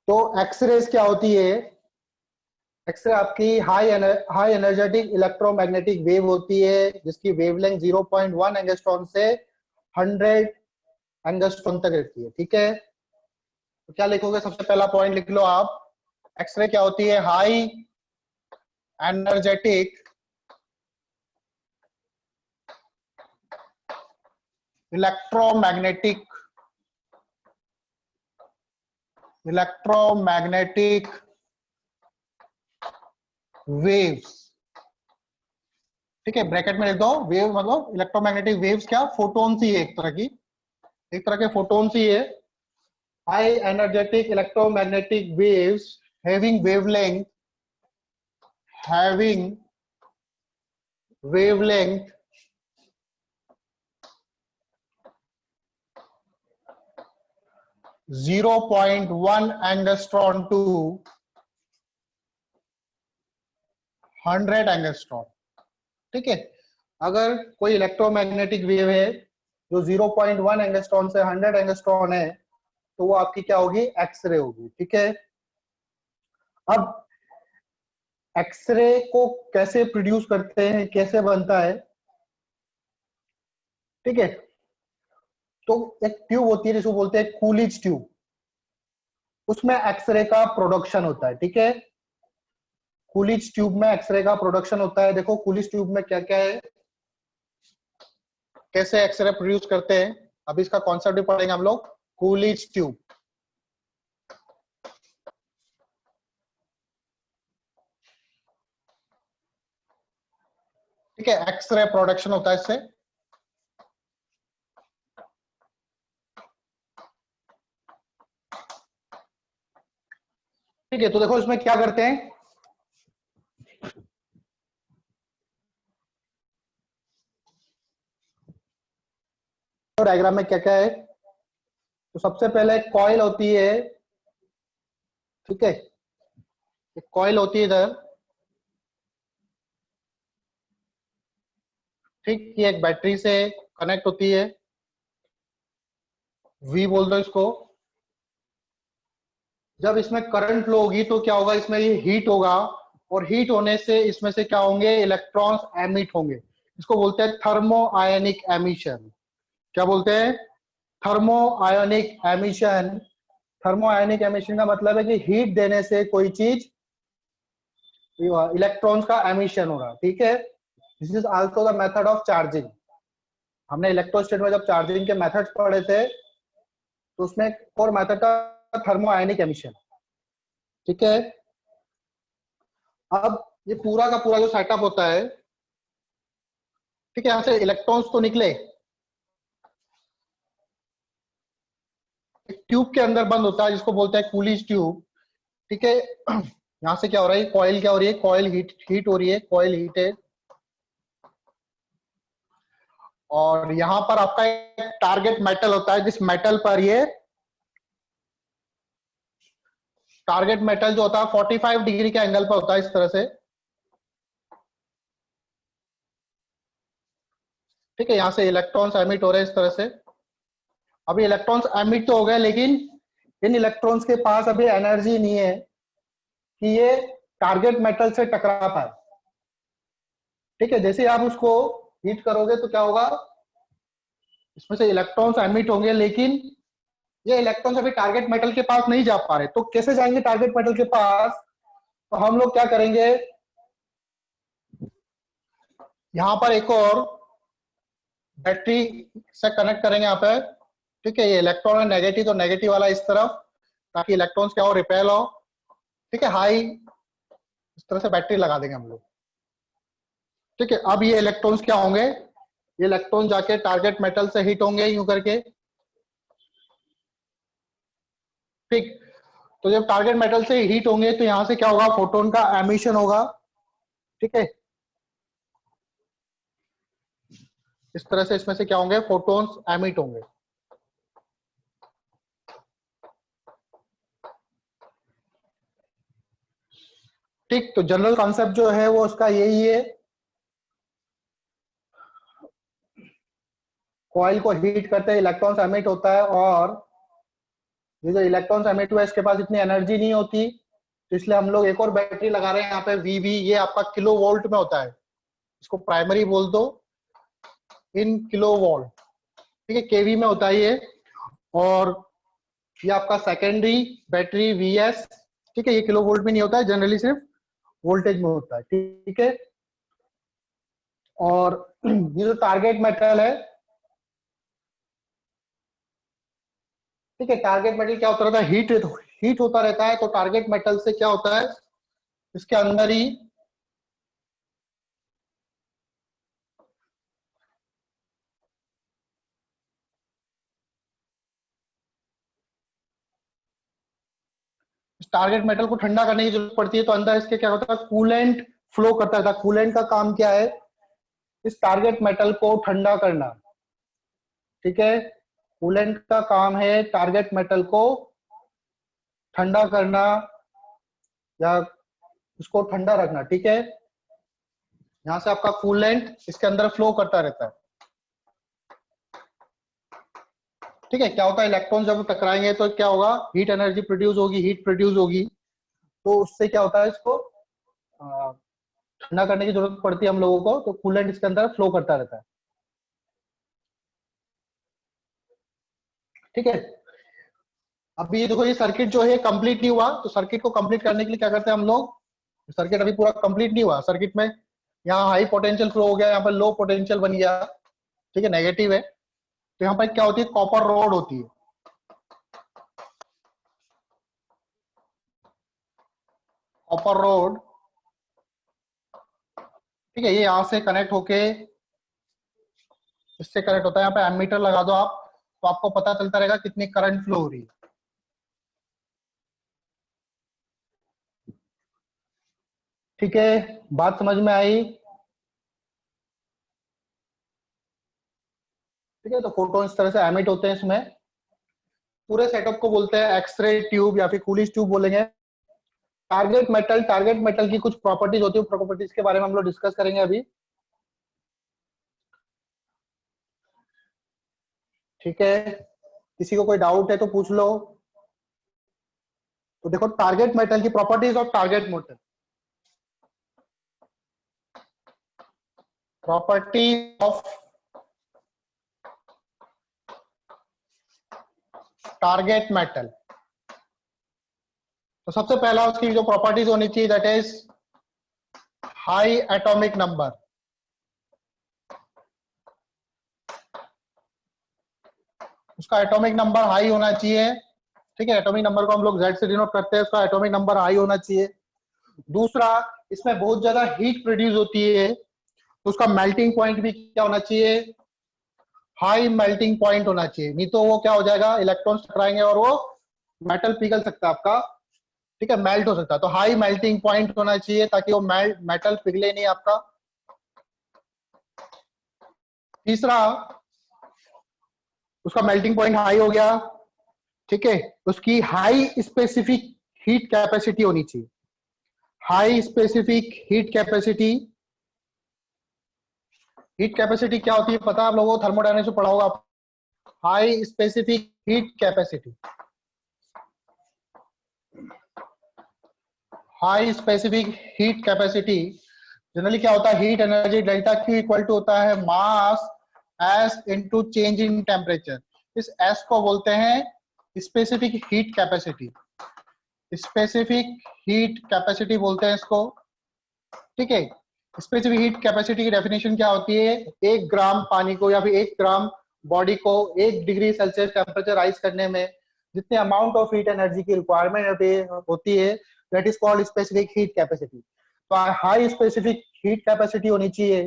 तो एक्सरेज क्या होती है? एक्सरे आपकी हाई एनर्जेटिक इलेक्ट्रोमैग्नेटिक वेव होती है जिसकी वेवलेंथ 0.1 एंगस्ट्रॉन से 100 एंगस्ट्रॉन तक रहती है। ठीक है, तो क्या लिखोगे? सबसे पहला पॉइंट लिख लो आप, एक्सरे क्या होती है? High energetic electromagnetic waves. ठीक है, ब्रैकेट में लिख दो, वेव मतलब इलेक्ट्रोमैग्नेटिक वेव्स क्या? फोटोन्स ही है, एक तरह के फोटोन्स ही है। High energetic electromagnetic waves having wavelength 0.1 angstrom to 100 angstrom. ठीक है, अगर कोई इलेक्ट्रोमैग्नेटिक वेव है जो 0.1 एंगस्ट्रॉन से 100 एंगस्ट्रॉन है तो वो आपकी क्या होगी? एक्सरे होगी। ठीक है, अब एक्सरे को कैसे प्रोड्यूस करते हैं, कैसे बनता है? ठीक है, तो एक ट्यूब होती है जिसको बोलते हैं कूलिज ट्यूब, उसमें एक्सरे का प्रोडक्शन होता है। ठीक है, कूलिज ट्यूब में एक्सरे का प्रोडक्शन होता है। देखो कूलिज ट्यूब में क्या क्या है, कैसे एक्सरे प्रोड्यूस करते हैं, अभी इसका कॉन्सेप्ट भी पढ़ेंगे हम लोग। कूलिज ट्यूब, ठीक है, एक्सरे प्रोडक्शन होता है इससे। ठीक है, तो देखो इसमें क्या करते हैं, डायग्राम में क्या क्या है। तो सबसे पहले कॉइल होती है, ठीक है, कॉइल होती है इधर, ठीक, ये एक बैटरी से कनेक्ट होती है, वी बोल दो इसको। जब इसमें करंट फ्लो होगी तो क्या होगा, इसमें ये हीट होगा, और हीट होने से इसमें से क्या होंगे? इलेक्ट्रॉन्स एमिट होंगे। इसको बोलते हैं थर्मो आयनिक एमिशन। क्या बोलते हैं? थर्मो आयनिक एमिशन। थर्मो आयनिक एमिशन का मतलब है कि हीट देने से कोई चीज, इलेक्ट्रॉन्स का एमिशन हो रहा। ठीक है, this is also the method of charging. हमने इलेक्ट्रोस्टेट में जब चार्जिंग के मेथड्स पढ़े थे तो उसमें एक और मेथड था थर्मो आयनिक एमिशन। ठीक है, अब ये पूरा का पूरा जो सेटअप होता है, ठीक है, यहां से इलेक्ट्रॉन्स तो निकले, एक ट्यूब के अंदर बंद होता है जिसको बोलते हैं कूलिज ट्यूब। ठीक है, यहां से क्या हो रहा है, कॉइल क्या हो रही है? कॉइल हीट हो रही है, कॉइल हीट है, और यहां पर आपका एक टारगेट मेटल होता है, जिस मेटल पर ये टारगेट मेटल जो होता है 45 डिग्री के एंगल पर होता है, इस तरह से। ठीक है, यहां से इलेक्ट्रॉन्स एमिट हो रहे हैं इस तरह से। अभी इलेक्ट्रॉन्स एमिट तो हो गए, लेकिन इन इलेक्ट्रॉन्स के पास अभी एनर्जी नहीं है कि ये टारगेट मेटल से टकरा पाए। ठीक है, जैसे आप उसको हीट करोगे तो क्या होगा, इसमें से इलेक्ट्रॉन्स एमिट होंगे, लेकिन ये इलेक्ट्रॉन्स अभी टारगेट मेटल के पास नहीं जा पा रहे। तो कैसे जाएंगे टारगेट मेटल के पास? तो हम लोग क्या करेंगे, यहां पर एक और बैटरी से कनेक्ट करेंगे यहाँ पे। ठीक है, ये इलेक्ट्रॉन है नेगेटिव, तो नेगेटिव वाला इस तरफ, ताकि इलेक्ट्रॉन्स क्या हो, रिपेल हो। ठीक है, हाई, इस तरह से बैटरी लगा देंगे हम लोग। ठीक है, अब ये इलेक्ट्रॉन्स क्या होंगे, ये इलेक्ट्रॉन जाके टारगेट मेटल से हिट होंगे यूं करके। ठीक, तो जब टारगेट मेटल से हीट होंगे तो यहां से क्या होगा, फोटोन का एमिशन होगा। ठीक है, इस तरह से इसमें से क्या होंगे, फोटोन्स एमिट होंगे। ठीक, तो जनरल कॉन्सेप्ट जो है वो उसका यही है, कॉइल को हीट करते हैं, इलेक्ट्रॉन्स एमिट होता है, और ये जो इलेक्ट्रॉन्स एमिट हुए इसके पास इतनी एनर्जी नहीं होती, तो इसलिए हम लोग एक और बैटरी लगा रहे हैं यहाँ पे वीवी। ये आपका किलो वोल्ट में होता है, इसको प्राइमरी बोल दो, इन किलो वोल्ट, ठीक है, केवी में होता है ये। और ये आपका सेकेंडरी बैटरी वीएस, ठीक है, ये किलो वोल्ट में नहीं होता है, जनरली सिर्फ वोल्टेज में होता है, ठीक है। और ये जो टारगेट मेटल है, ठीक है, टारगेट मेटल क्या होता रहता है, हीट होता रहता है। तो टारगेट मेटल से क्या होता है, इसके अंदर ही टारगेट मेटल को ठंडा करने की जरूरत पड़ती है, तो अंदर इसके क्या होता है, कूलेंट फ्लो करता था। कूलेंट का काम क्या है, इस टारगेट मेटल को ठंडा करना, ठीक है। कूलेंट का काम है टारगेट मेटल को ठंडा करना या उसको ठंडा रखना, ठीक है। यहां से आपका कूलेंट इसके अंदर फ्लो करता रहता है, ठीक है। क्या होता है, इलेक्ट्रॉन जब टकराएंगे तो क्या होगा, हीट एनर्जी प्रोड्यूस होगी, हीट प्रोड्यूस होगी, तो उससे क्या होता है, इसको ठंडा करने की जरूरत पड़ती है हम लोगों को, तो कूलेंट इसके अंदर फ्लो करता रहता है, ठीक है। अभी ये देखो, ये सर्किट जो है कंप्लीट नहीं हुआ, तो सर्किट को कंप्लीट करने के लिए क्या करते हैं हम लोग, सर्किट अभी पूरा कंप्लीट नहीं हुआ, सर्किट में यहाँ हाई पोटेंशियल फ्लो हो गया, यहाँ पर लो पोटेंशियल बन गया, ठीक है, नेगेटिव है। तो यहाँ पर क्या होती है, कॉपर रॉड होती है, कॉपर रॉड, ठीक है। ये यहाँ से कनेक्ट होके इससे कनेक्ट होता है, यहाँ पे एमीटर लगा दो आप, तो आपको पता चलता रहेगा कितनी करंट फ्लो हो रही है, ठीक है। बात समझ में आई, ठीक है। तो फोटोन इस तरह से एमिट होते हैं इसमें। पूरे सेटअप को बोलते हैं एक्सरे ट्यूब या फिर कूलिज ट्यूब बोलेंगे। टारगेट मेटल की कुछ प्रॉपर्टीज होती है, प्रॉपर्टीज के बारे में हम लोग डिस्कस करेंगे अभी, ठीक है। किसी को कोई डाउट है तो पूछ लो। तो देखो, टारगेट मेटल की properties of target metal, property of target metal. तो सबसे पहला उसकी जो प्रॉपर्टीज होनी चाहिए, that is high atomic number, उसका एटॉमिक नंबर हाई होना चाहिए, ठीक है। एटॉमिक नंबर को हम लोग Z से डिनोट करते हैं, उसका एटॉमिक नंबर हाई होना चाहिए। दूसरा, इसमें बहुत ज्यादा हीट प्रोड्यूस होती है, तो उसका मेल्टिंग पॉइंट भी क्या होना चाहिए, हाई मेल्टिंग पॉइंट होना चाहिए, नहीं तो वो क्या हो जाएगा, इलेक्ट्रॉन्स टकराएंगे और वो मेटल पिघल सकता है आपका, ठीक है, मेल्ट हो सकता है। तो हाई मेल्टिंग पॉइंट होना चाहिए ताकि वो मेटल पिघले नहीं आपका। तीसरा, उसका मेल्टिंग पॉइंट हाई हो गया, ठीक है। उसकी हाई स्पेसिफिक हीट कैपेसिटी होनी चाहिए, high specific heat capacity. Heat capacity क्या होती है पता है आप लोगों को, थर्मोडायनेमिक्स में पढ़ा होगा। High specific heat capacity, high specific heat capacity generally क्या होता है, heat energy delta Q equal to होता है mass S into change in temperature. इस एस को बोलते हैं specific heat capacity, specific heat capacity बोलते हैं इसको, ठीक है। स्पेसिफिक हीट कैपेसिटी की डेफिनेशन क्या होती है, 1 ग्राम पानी को या फिर 1 ग्राम बॉडी को 1 डिग्री सेल्सियस टेम्परेचर राइज करने में जितने अमाउंट ऑफ हीट एनर्जी की रिक्वायरमेंट होती है, that is called specific heat capacity. तो हाई स्पेसिफिक हीट कैपेसिटी होनी चाहिए।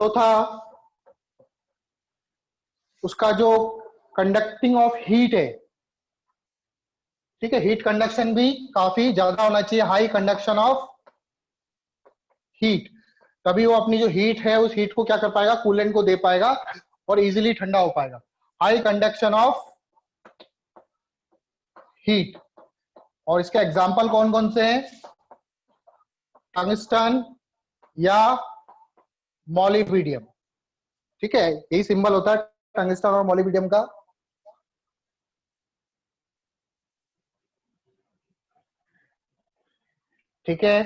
तो था उसका जो कंडक्टिंग ऑफ हीट है, ठीक है, हीट कंडक्शन भी काफी ज्यादा होना चाहिए, हाई कंडक्शन ऑफ हीट, तभी वो अपनी जो हीट है उस हीट को क्या कर पाएगा, कूलेंट को दे पाएगा और इजीली ठंडा हो पाएगा। हाई कंडक्शन ऑफ हीट, और इसके एग्जांपल कौन कौन से हैं, टंगस्टन या मॉलिब्डेनम, ठीक है, यही सिंबल होता है टंगस्टन और मॉलिब्डेनम का। ठीक है।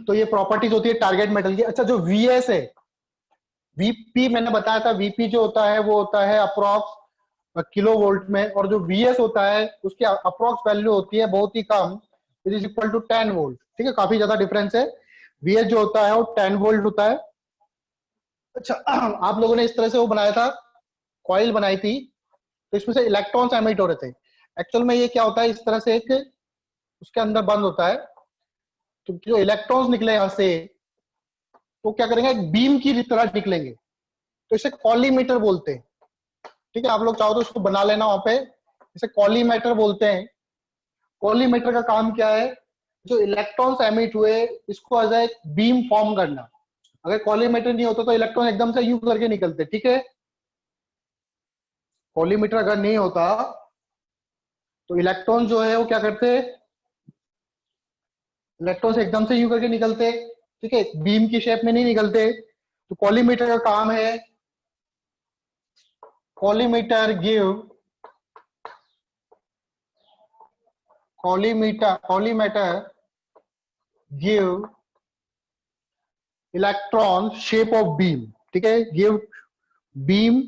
तो ये प्रॉपर्टीज होती है टारगेट मेटल की। अच्छा, जो वीएस है, वीपी मैंने बताया था, वीपी जो होता है वो होता है अप्रोक्स किलो वोल्ट में, और जो वीएस होता है उसकी अप्रोक्स वैल्यू होती है बहुत ही कम, it is equal to 10 volt. ठीक है, काफी ज्यादा डिफरेंस है। वीएस जो होता है वो 10 वोल्ट होता है। अच्छा, आप लोगों ने इस तरह से वो बनाया था, कॉइल बनाई थी, तो इसमें से इलेक्ट्रॉन्स एमिट हो रहे थे। एक्चुअल में ये क्या होता है, इस तरह से एक उसके अंदर बंद होता है, तो जो इलेक्ट्रॉन्स निकले यहां से तो क्या करेंगे, एक बीम की तरह निकलेंगे, तो इसे कॉलीमीटर बोलते हैं। ठीक है, आप लोग चाहो तो इसको बना लेना वहां पे, इसे कॉलीमीटर बोलते हैं। कॉलीमीटर का काम क्या है, जो इलेक्ट्रॉन्स एमिट हुए इसको एज ए बीम फॉर्म करना। अगर कॉलीमीटर नहीं होता तो इलेक्ट्रॉन एकदम से यूं करके निकलते। ठीक है, कॉलीमीटर अगर नहीं होता तो इलेक्ट्रॉन जो है वो क्या करते, इलेक्ट्रॉन एकदम से यूं करके निकलते। ठीक है, बीम की शेप में नहीं निकलते। तो कॉलीमीटर का काम है, collimator give electron shape of beam. ठीक है, गिव बीम,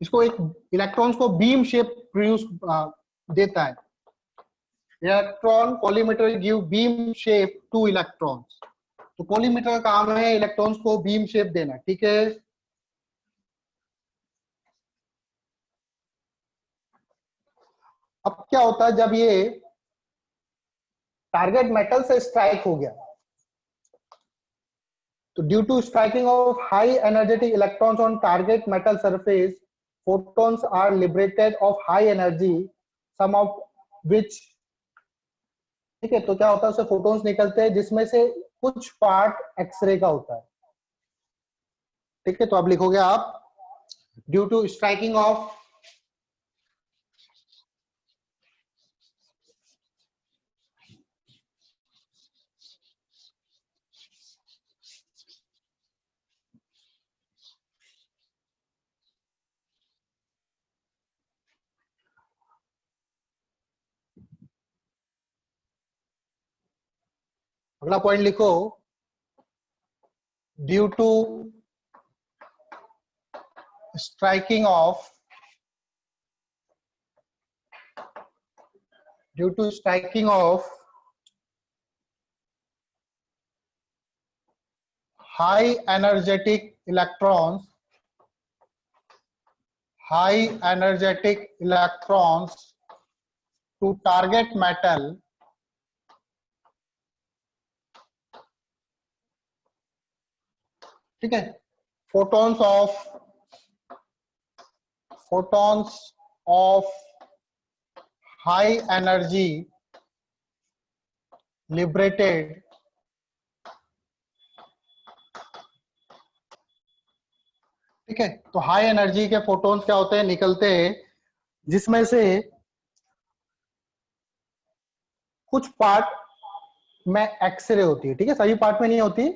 इसको एक इलेक्ट्रॉन्स को बीम शेप प्रोड्यूस देता है। Electron collimator give beam shape two electrons. तो कॉलीमीटर का काम है इलेक्ट्रॉन्स को बीम शेप देना। ठीक है, अब क्या होता है जब ये टारगेट मेटल से स्ट्राइक हो गया, तो due to striking of high energetic electrons on target metal surface, photons are liberated of high energy, some of which, ठीक है, तो क्या होता है, उससे फोटोन्स निकलते हैं जिसमें से कुछ पार्ट एक्सरे का होता है। ठीक है, तो अब लिखोगे आप ड्यू टू स्ट्राइकिंग ऑफ अगला पॉइंट लिखो, due to striking of high energetic electrons to target metal, ठीक है, photons of high energy liberated, ठीक है, तो हाई एनर्जी के फोटोन्स क्या होते हैं, निकलते हैं जिसमें से कुछ पार्ट में एक्सरे होती है। ठीक है, सभी पार्ट में नहीं होती।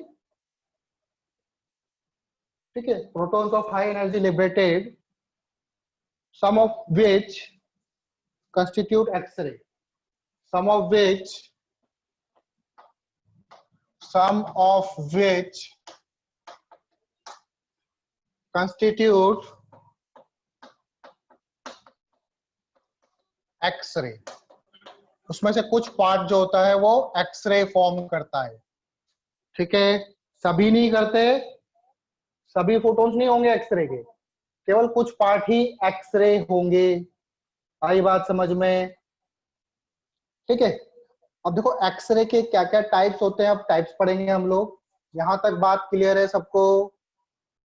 ठीक है, protons of high energy liberated, some of which constitute X-ray, some of which constitute X-ray। उसमें से कुछ पार्ट जो होता है वो एक्सरे फॉर्म करता है। ठीक है, सभी नहीं करते, सभी फोटोन्स नहीं होंगे एक्सरे के, केवल कुछ पार्ट ही एक्सरे होंगे। आई बात समझ में? ठीक है, अब देखो एक्सरे के क्या क्या टाइप्स होते हैं, अब टाइप्स पढ़ेंगे हम लोग। यहां तक बात क्लियर है सबको?